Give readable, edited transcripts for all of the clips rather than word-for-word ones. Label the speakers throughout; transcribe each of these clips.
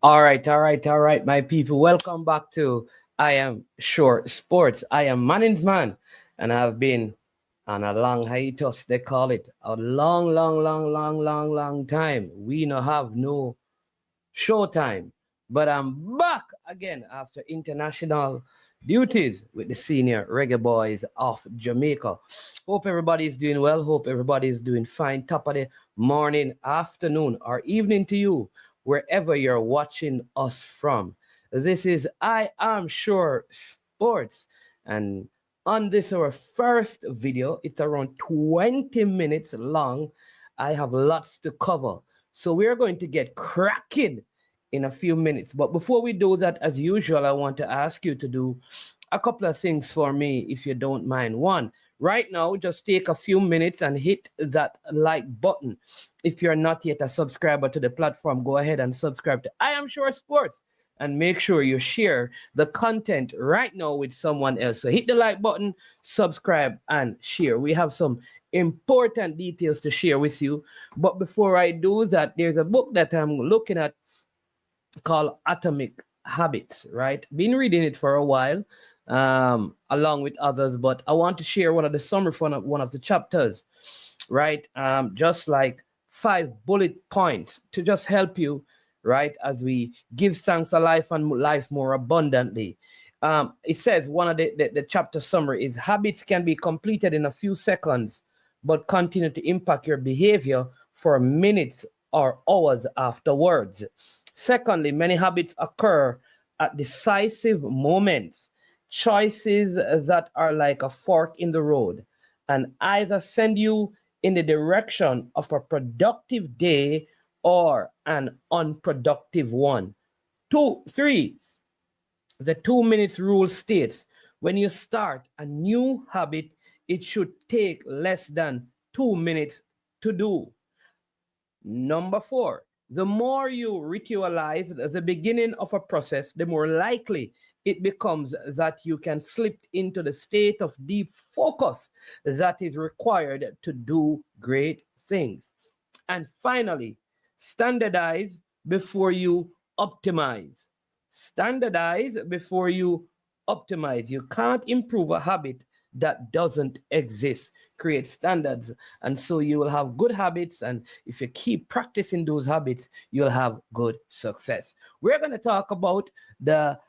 Speaker 1: All right, my people. Welcome back to I Am Sure Sports. I am Manning's man, and I've been on a long hiatus. They call it a long time. We no have no showtime, but I'm back again after international duties with the senior Reggae Boys of Jamaica. Hope everybody is doing well. Hope everybody is doing fine. Top of the morning, afternoon, or evening to you, wherever you're watching us from. This is I Am Sure Sports. And on this, our first video, it's around 20 minutes long. I have lots to cover. So we're going to get cracking in a few minutes. But before we do that, as usual, I want to ask you to do a couple of things for me, if you don't mind. One, right now, just take a few minutes and hit that like button. If you're not yet a subscriber to the platform, go ahead and subscribe to I Am Sure Sports and make sure you share the content right now with someone else. So hit the like button, subscribe, and share. We have some important details to share with you. But before I do that, there's a book that I'm looking at called Atomic Habits, right? Been reading it for a while, along with others, but I want to share one of the summary from one of the chapters, right? Just like 5 bullet points to just help you, right? As we give thanks to life and life more abundantly. It says one of the chapter summary is habits can be completed in a few seconds, but continue to impact your behavior for minutes or hours afterwards. Secondly, many habits occur at decisive moments, choices that are like a fork in the road and either send you in the direction of a productive day or an unproductive one. Three, the 2 minutes rule states when you start a new habit, it should take less than 2 minutes to do. Number four, the more you ritualize the beginning of a process, the more likely it becomes that you can slip into the state of deep focus that is required to do great things. And finally, standardize before you optimize. Standardize before you optimize. You can't improve a habit that doesn't exist. Create standards, and so you will have good habits. And if you keep practicing those habits, you'll have good success. We're going to talk about the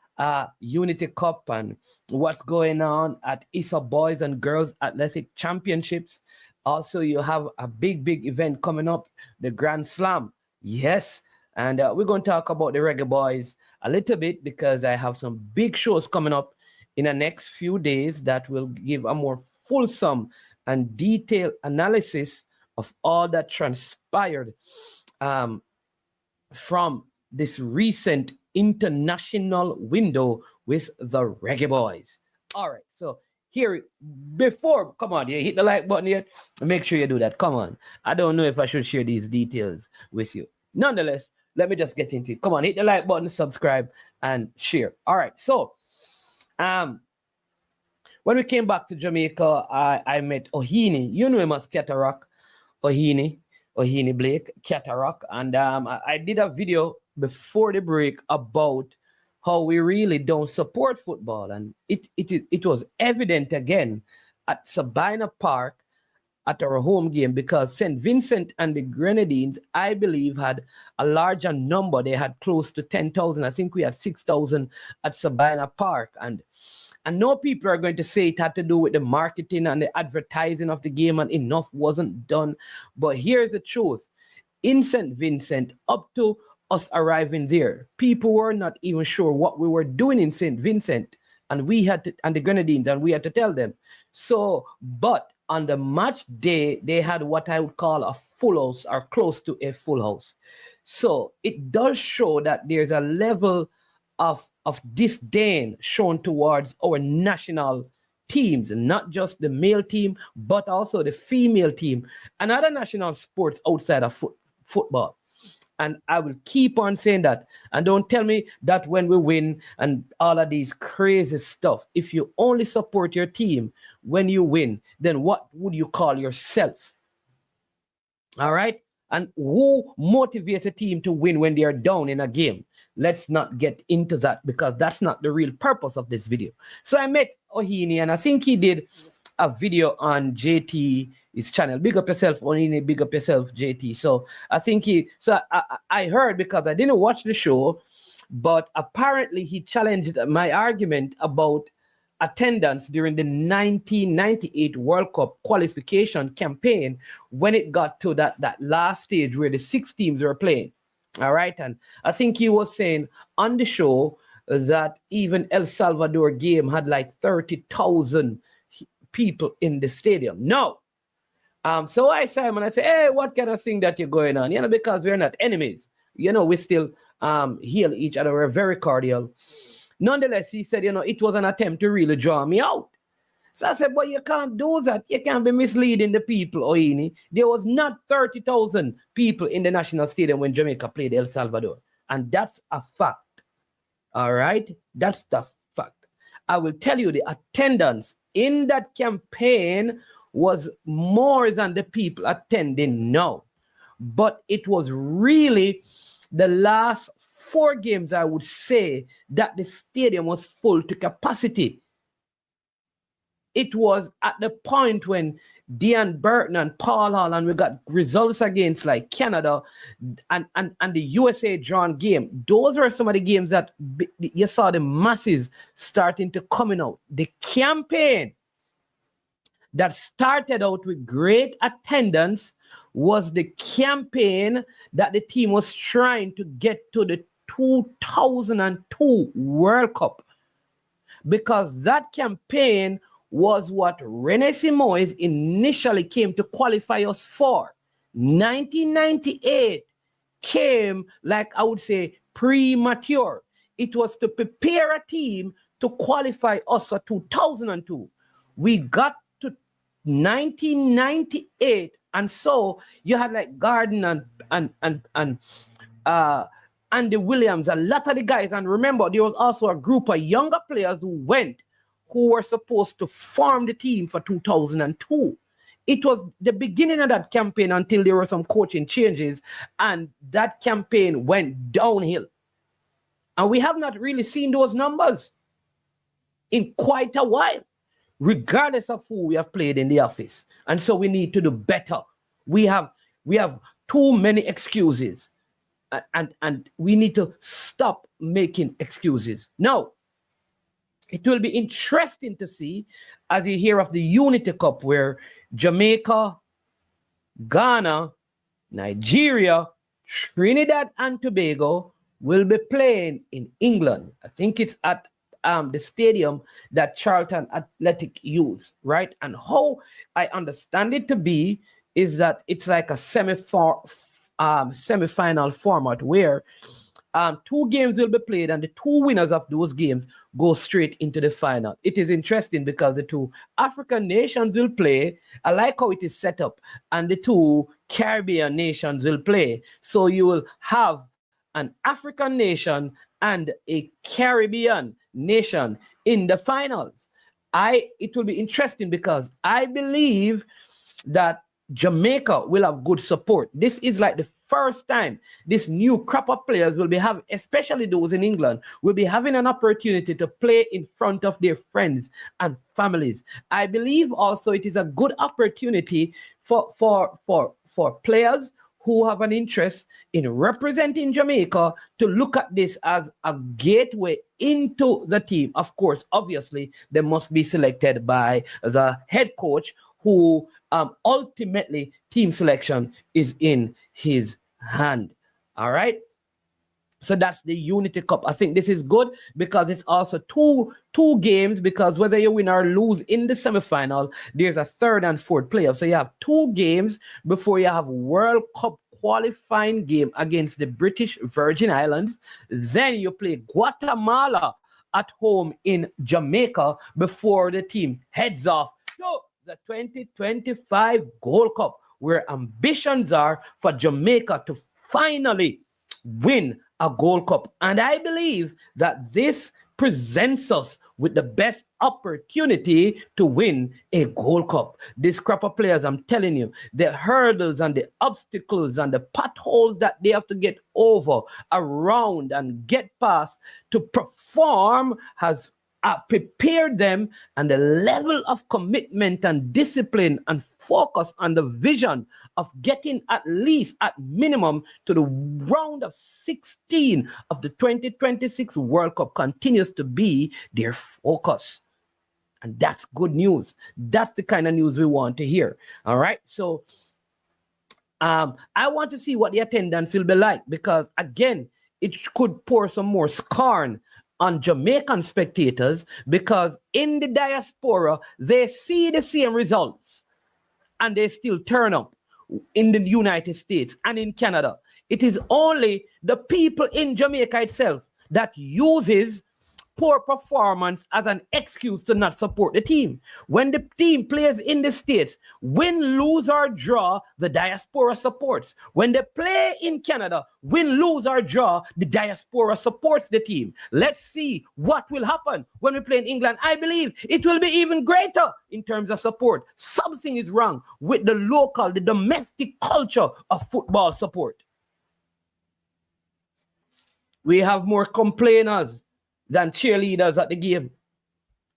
Speaker 1: Unity Cup and what's going on at ISA Boys and Girls Athletic Championships. Also, you have a big event coming up, the Grand Slam. Yes. And we're going to talk about the Reggae Boys a little bit because I have some big shows coming up in the next few days that will give a more fulsome and detailed analysis of all that transpired from this recent international window with the Reggae Boys. All right, so here, before, come on, you hit the like button yet? Make sure you do that. Come on. I don't know if I should share these details with you. Nonetheless, let me just get into it. Come on, hit the like button, subscribe, and share. All right, so when we came back to Jamaica, I met Ohini. You know him as Cataract. Ohini Blake, Cataract. And I did a video before the break about how we really don't support football. And it was evident again at Sabina Park at our home game because St. Vincent and the Grenadines, I believe, had a larger number. They had close to 10,000. I think we had 6,000 at Sabina Park. And no people are going to say it had to do with the marketing and the advertising of the game and enough wasn't done. But here's the truth. In St. Vincent, up to us arriving there, people were not even sure what we were doing in St. Vincent. And and the Grenadines, and we had to tell them. So, but on the match day, they had what I would call a full house or close to a full house. So it does show that there's a level of disdain shown towards our national teams, not just the male team, but also the female team and other national sports outside of football. And I will keep on saying that. And don't tell me that when we win and all of these crazy stuff, if you only support your team when you win, then what would you call yourself? All right? And who motivates a team to win when they are down in a game? Let's not get into that because that's not the real purpose of this video. So I met Ohini, and I think he did a video on JT's channel. Big up yourself, Ohini. Big up yourself, JT. So I think I heard, because I didn't watch the show, but apparently he challenged my argument about attendance during the 1998 World Cup qualification campaign when it got to that last stage where the 6 teams were playing. All right. And I think he was saying on the show that even El Salvador game had like 30,000 people in the stadium. No. So I saw him and I said, hey, what kind of thing that you're going on? Because we're not enemies. We still heal each other. We're very cordial. Nonetheless, he said, it was an attempt to really draw me out. So I said, but you can't do that. You can't be misleading the people, Ohini. There was not 30,000 people in the national stadium when Jamaica played El Salvador. And that's a fact. All right? That's the fact. I will tell you the attendance in that campaign was more than the people attending now. But it was really the last 4 games, I would say, that the stadium was full to capacity. It was at the point when Dean Burton and Paul Hall, and we got results against like Canada and the USA drawn game. Those were some of the games that you saw the masses starting to coming out. The campaign that started out with great attendance was the campaign that the team was trying to get to the 2002 World Cup, because that campaign was what René Simoes initially came to qualify us for. 1998 came, like I would say, premature. It was to prepare a team to qualify us for 2002. We got to 1998, and so you had like Garden and Andy Williams, a lot of the guys. And remember, there was also a group of younger players who were supposed to form the team for 2002. It was the beginning of that campaign until there were some coaching changes, and that campaign went downhill. And we have not really seen those numbers in quite a while, regardless of who we have played in the office. And so we need to do better. We have too many excuses. And we need to stop making excuses. Now, it will be interesting to see, as you hear of the Unity Cup, where Jamaica, Ghana, Nigeria, Trinidad and Tobago will be playing in England. I think it's at the stadium that Charlton Athletic use, right? And how I understand it to be is that it's like a semi-final format where 2 games will be played, and the 2 winners of those games go straight into the final. It is interesting because the 2 African nations will play. I like how it is set up, and the 2 Caribbean nations will play. So you will have an African nation and a Caribbean nation in the finals. It will be interesting because I believe that Jamaica will have good support. This is like the first time this new crop of players will be having, especially those in England, will be having an opportunity to play in front of their friends and families. I believe also it is a good opportunity for players who have an interest in representing Jamaica to look at this as a gateway into the team. Of course, obviously, they must be selected by the head coach, who ultimately team selection is in his hand. All right. So that's the Unity Cup. I think this is good because it's also two games, because whether you win or lose in the semifinal, there's a 3rd and 4th playoff. So you have 2 games before you have World Cup qualifying game against the British Virgin Islands. Then you play Guatemala at home in Jamaica before the team heads off to the 2025 Gold Cup, where ambitions are for Jamaica to finally win a Gold Cup. And I believe that this presents us with the best opportunity to win a Gold Cup. This crop of players, I'm telling you, the hurdles and the obstacles and the potholes that they have to get over, around, and get past to perform has prepared them, and the level of commitment and discipline and focus on the vision of getting at least at minimum to the round of 16 of the 2026 World Cup continues to be their focus. And that's good news. That's the kind of news we want to hear. All right. So I want to see what the attendance will be like, because again, it could pour some more scorn on Jamaican spectators, because in the diaspora, they see the same results and they still turn up in the United States and in Canada. It is only the people in Jamaica itself that uses poor performance as an excuse to not support the team. When the team plays in the States, win, lose, or draw, the diaspora supports. When they play in Canada, win, lose, or draw, the diaspora supports the team. Let's see what will happen when we play in England. I believe it will be even greater in terms of support. Something is wrong with the local, the domestic culture of football support. We have more complainers than cheerleaders at the game.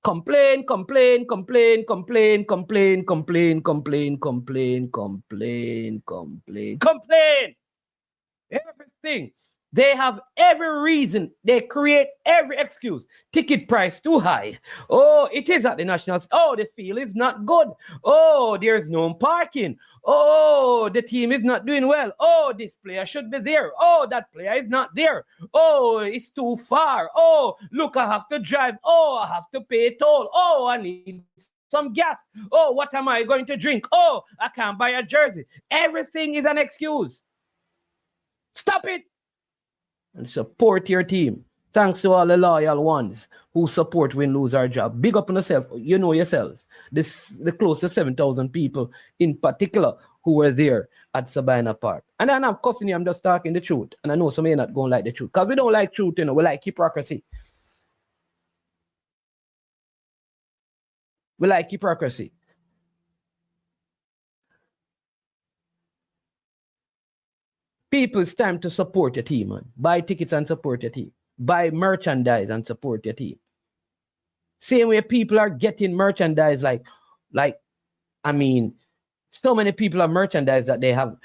Speaker 1: Complain, complain, complain, complain, complain, complain, complain, complain, complain, complain, complain. Everything. They have every reason. They create every excuse. Ticket price too high. Oh, it is at the Nationals. Oh, the field is not good. Oh, there's no parking. Oh, the team is not doing well. Oh, this player should be there. Oh, that player is not there. Oh, it's too far. Oh, look, I have to drive. Oh, I have to pay toll. Oh, I need some gas. Oh, what am I going to drink? Oh, I can't buy a jersey. Everything is an excuse. Stop it and support your team. Thanks to all the loyal ones who support Win, Lose, or Job. Big up on yourself. You know yourselves. The close to 7,000 people in particular who were there at Sabina Park. And I'm not cussing you, I'm just talking the truth. And I know some of you not going to like the truth. Because we don't like truth, you know. We like hypocrisy. We like hypocrisy. People, it's time to support your team, man. Buy tickets and support your team. Buy merchandise and support your team. Same way people are getting merchandise like, I mean, so many people have merchandise that they have,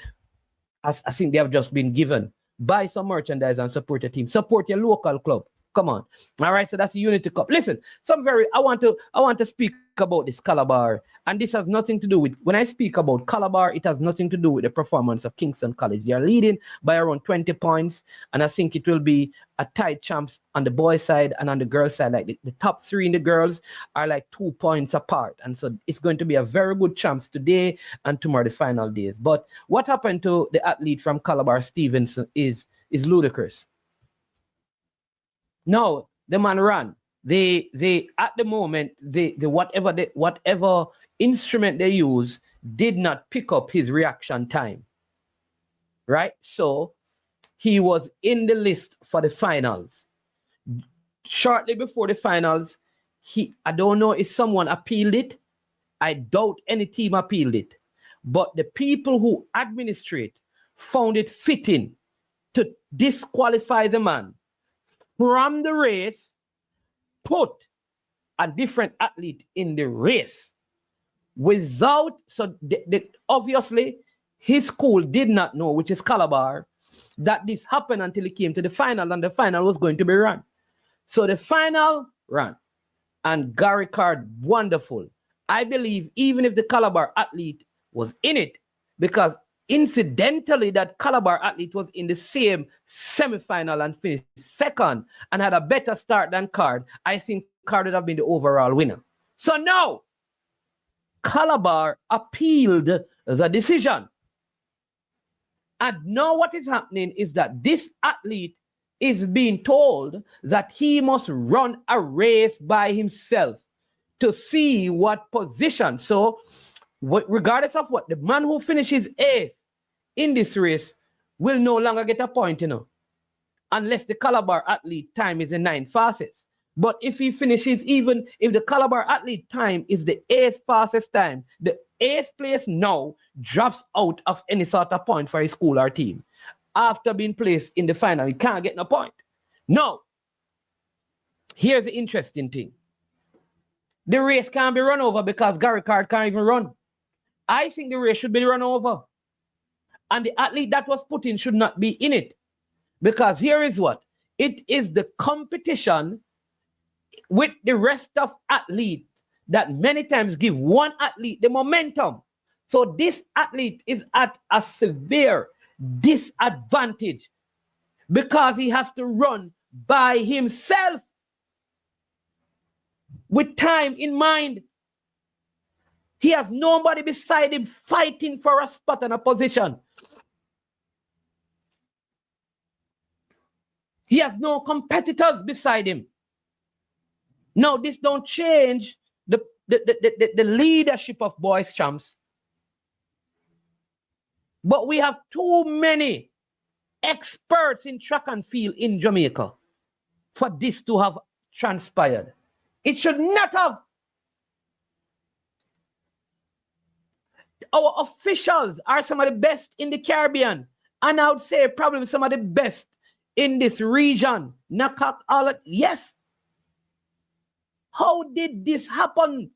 Speaker 1: I think they have just been given. Buy some merchandise and support your team. Support your local club. Come on. All right, so that's the Unity Cup. Listen, I want to speak about this Calabar, and this has nothing to do with, when I speak about Calabar, it has nothing to do with the performance of Kingston College. They are leading by around 20 points, and I think it will be a tight champs on the boys' side and on the girls' side. Like the top three in the girls are like 2 points apart, and so it's going to be a very good champs today and tomorrow, the final days. But what happened to the athlete from Calabar, Stevenson, is ludicrous. No, the man ran. They at the moment, the whatever instrument they use did not pick up his reaction time. Right? So he was in the list for the finals. Shortly before the finals, I don't know if someone appealed it. I doubt any team appealed it. But the people who administrate found it fitting to disqualify the man from the race, put a different athlete in the race without, so obviously his school did not know, which is Calabar, that this happened until he came to the final, and the final was going to be run. So the final ran, and Gary Card, wonderful. I believe even if the Calabar athlete was in it, because incidentally, that Calabar athlete was in the same semi-final and finished second and had a better start than Card, I think Card would have been the overall winner. So now, Calabar appealed the decision. And now what is happening is that this athlete is being told that he must run a race by himself to see what position. So, regardless of what, the man who finishes eighth in this race will no longer get a point, unless the Calabar athlete time is in 9 fastest. But if he finishes, even if the Calabar athlete time is the 8th fastest time, the 8th place now drops out of any sort of point for his school or team. After being placed in the final, he can't get no point. No. Here's the interesting thing. The race can't be run over because Gary Card can't even run. I think the race should be run over. And the athlete that was put in should not be in it. Because here is what. It is the competition with the rest of athletes that many times give one athlete the momentum. So this athlete is at a severe disadvantage because he has to run by himself with time in mind. He has nobody beside him fighting for a spot and a position. He has no competitors beside him. Now, this don't change the leadership of boys champs. But we have too many experts in track and field in Jamaica for this to have transpired. It should not have. Our officials are some of the best in the Caribbean. And I would say probably some of the best in this region. Yes. How did this happen?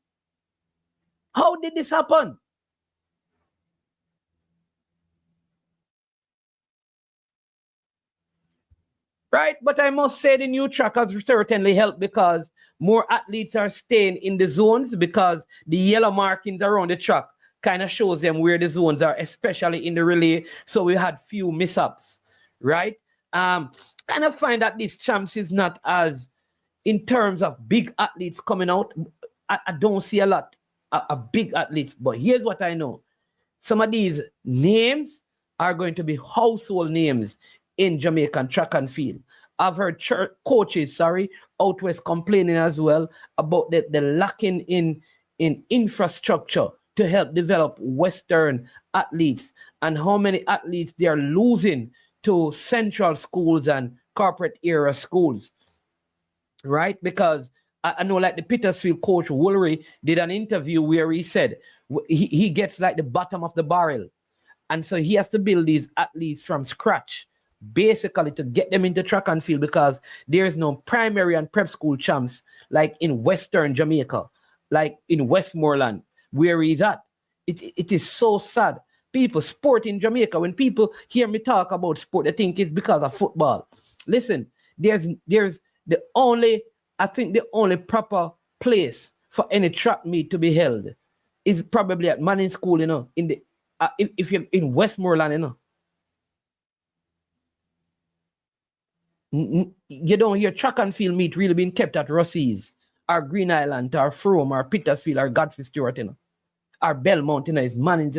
Speaker 1: How did this happen? Right? But I must say the new track has certainly helped because more athletes are staying in the zones because the yellow markings around the track kind of shows them where the zones are, especially in the relay. So we had few mishaps, right? Kind of find that this champs is not as, in terms of big athletes coming out, I don't see a lot of big athletes. But here's what I know. Some of these names are going to be household names in Jamaican track and field. I've heard coaches, out west complaining as well about the lacking in infrastructure to help develop Western athletes and how many athletes they are losing to central schools and corporate era schools, right? Because I know like the Petersfield coach, Woolery, did an interview where he said he gets like the bottom of the barrel. And so he has to build these athletes from scratch, basically to get them into track and field because there is no primary and prep school champs like in Western Jamaica, like in Westmoreland, where he's at. It is so sad. People, sport in Jamaica, when people hear me talk about sport, they think it's because of football. Listen, there's the only proper place for any track meet to be held is probably at Manning School, in the if you're in Westmoreland, you don't hear track and field meet really being kept at Rossies or Green Island or Frome or Petersfield or Godfrey Stewart, or Belmont, is Mannings,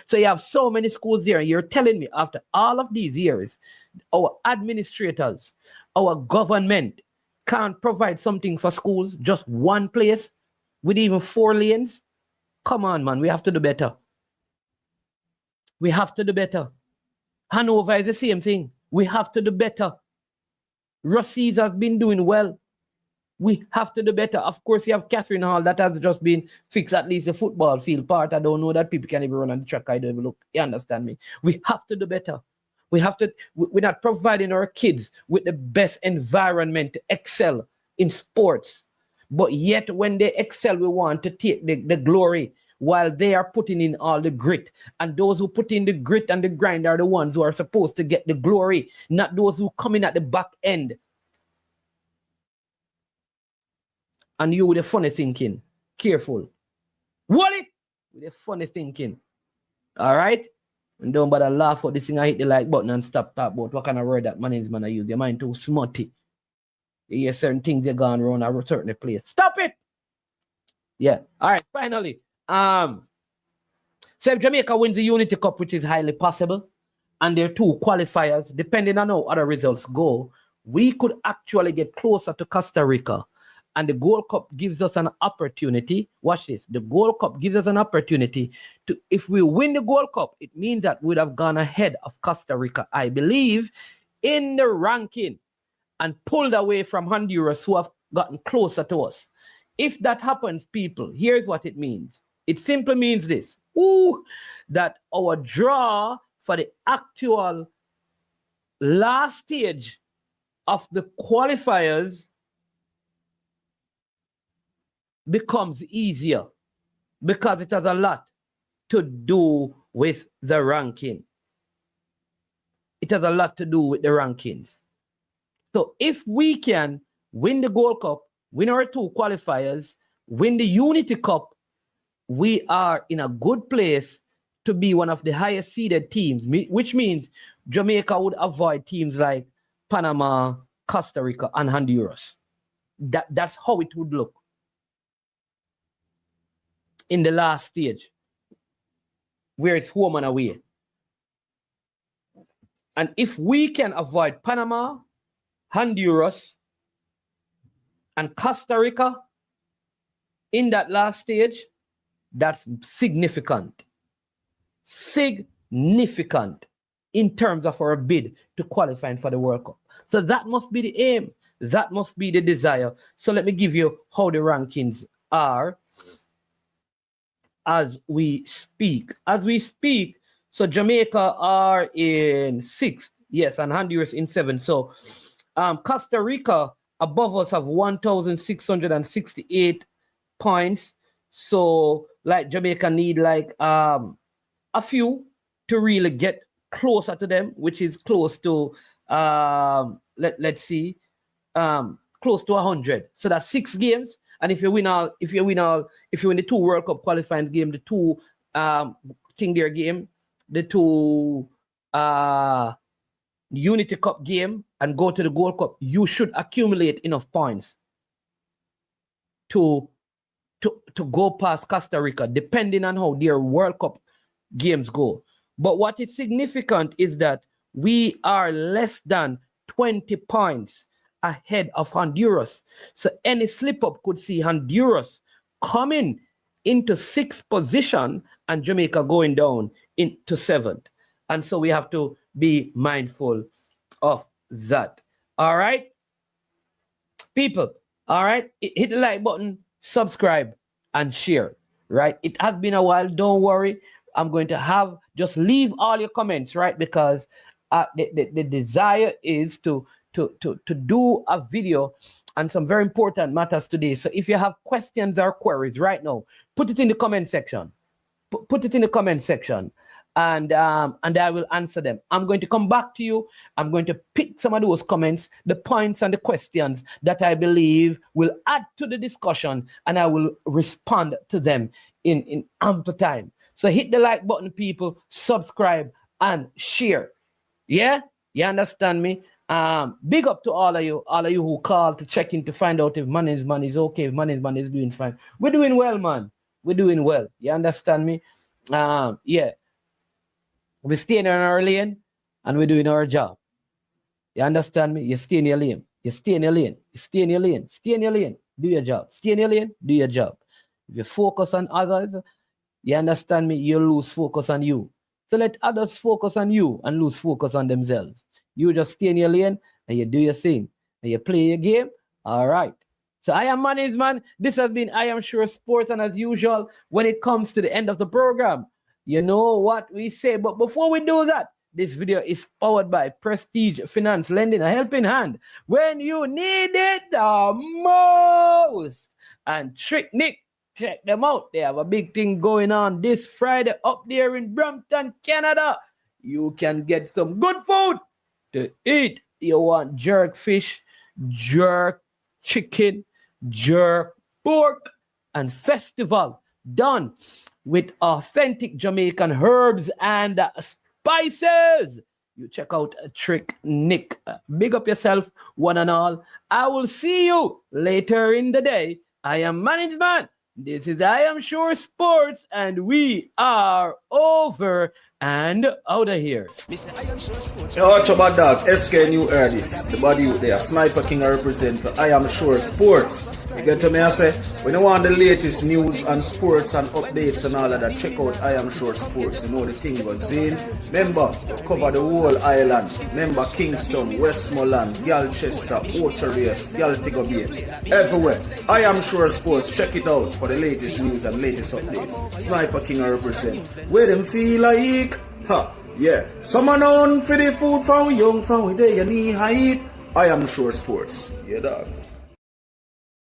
Speaker 1: So you have so many schools there, and you're telling me after all of these years, our administrators, our government can't provide something for schools, just one place with even 4 lanes? Come on, man, we have to do better. We have to do better. Hanover is the same thing. We have to do better. Rossies has been doing well. We have to do better. Of course, you have Catherine Hall that has just been fixed, at least the football field part. I don't know that people can even run on the track. I don't even look. You understand me? We have to do better. We have to. We're not providing our kids with the best environment to excel in sports. But yet, when they excel, we want to take the glory while they are putting in all the grit. And those who put in the grit and the grind are the ones who are supposed to get the glory, not those who come in at the back end. And you with the funny thinking. Careful. Wallet with the funny thinking. All right? And don't bother laugh at this thing. I hit the like button and stop talk about what kind of word that man I use. Your mind too smutty. You hear certain things they're going around a certain place. Stop it! Yeah. All right, finally. So if Jamaica wins the Unity Cup, which is highly possible, and there are 2 qualifiers, depending on how other results go, we could actually get closer to Costa Rica. And the Gold Cup gives us an opportunity. Watch this. The Gold Cup gives us an opportunity to, if we win the Gold Cup, it means that we'd have gone ahead of Costa Rica, I believe, in the ranking and pulled away from Honduras, who have gotten closer to us. If that happens, people, here's what it means. It simply means this. That our draw for the actual last stage of the qualifiers becomes easier because it has a lot to do with the ranking. It has a lot to do with the rankings. So if we can win the Gold Cup, win our 2 qualifiers, win the Unity Cup, we are in a good place to be one of the highest seeded teams, which means Jamaica would avoid teams like Panama, Costa Rica, and Honduras. That's how it would look in the last stage, where it's home and away. And if we can avoid Panama, Honduras, and Costa Rica in that last stage, that's significant. Significant in terms of our bid to qualify for the World Cup. So that must be the aim. That must be the desire. So let me give you how the rankings are as we speak. As we speak, so Jamaica are in 6th, yes, and Honduras in 7th. So Costa Rica above us have 1,668 points. So like Jamaica need like a few to really get closer to them, which is close to let's see, close to 100. So that's 6 games. And if you win the 2 World Cup qualifying game, the 2 King Deer game, the 2 Unity Cup game, and go to the Gold Cup, you should accumulate enough points to go past Costa Rica, depending on how their World Cup games go. But what is significant is that we are less than 20 points ahead of Honduras. So any slip up could see Honduras coming into 6th position and Jamaica going down into 7th. And so we have to be mindful of that. All right, people. All right, hit the like button, subscribe, and share. Right, it has been a while. Don't worry. I'm going to just leave all your comments, right? Because the desire is to do a video on some very important matters today. So if you have questions or queries right now, put it in the comment section. Put it in the comment section, and I will answer them. I'm going to come back to you. I'm going to pick some of those comments, the points and the questions that I believe will add to the discussion, and I will respond to them in ample time. So hit the like button, people, subscribe, and share. Yeah? You understand me? Big up to all of you who called to check in to find out if money's is okay, if money's is doing fine. We're doing well, man. We're doing well. You understand me? Yeah. We're staying in our lane and we're doing our job. You understand me? You stay in your lane. You stay in your lane. You stay in your lane. Stay in your lane. Do your job. Stay in your lane. Do your job. If you focus on others, you understand me? You lose focus on you. So let others focus on you and lose focus on themselves. You just stay in your lane and you do your thing and you play your game. All right. So I am Manny's man. This has been I Am Sure Sports. And as usual, when it comes to the end of the program, you know what we say. But before we do that, this video is powered by Prestige Finance, lending a helping hand when you need it the most. And Trick Nick, check them out. They have a big thing going on this Friday up there in Brampton, Canada. You can get some good food to eat. You want jerk fish, jerk chicken, jerk pork, and festival done with authentic Jamaican herbs and spices. You check out Trick Nick. Big up yourself, one and all. I will see you later in the day. I am Management. This is I Am Sure Sports, and we are over and out of here.
Speaker 2: Yo, watch about dog. SK New Air this. The body out there. Sniper King I represent for I Am Sure Sports. You get to me, I say? When you want the latest news and sports and updates and all of that, check out I Am Sure Sports. You know the thing goes in. Remember, cover the whole island. Remember Kingston, Westmoreland, Galchester, Ocho-Rios, Galtigo Bay. Everywhere. I Am Sure Sports. Check it out for the latest news and latest updates. Sniper King I represent. Where them feel like? Ha, yeah. Someone on for the food from young, from where they knee height. I Am Sure Sports. Yeah, dog.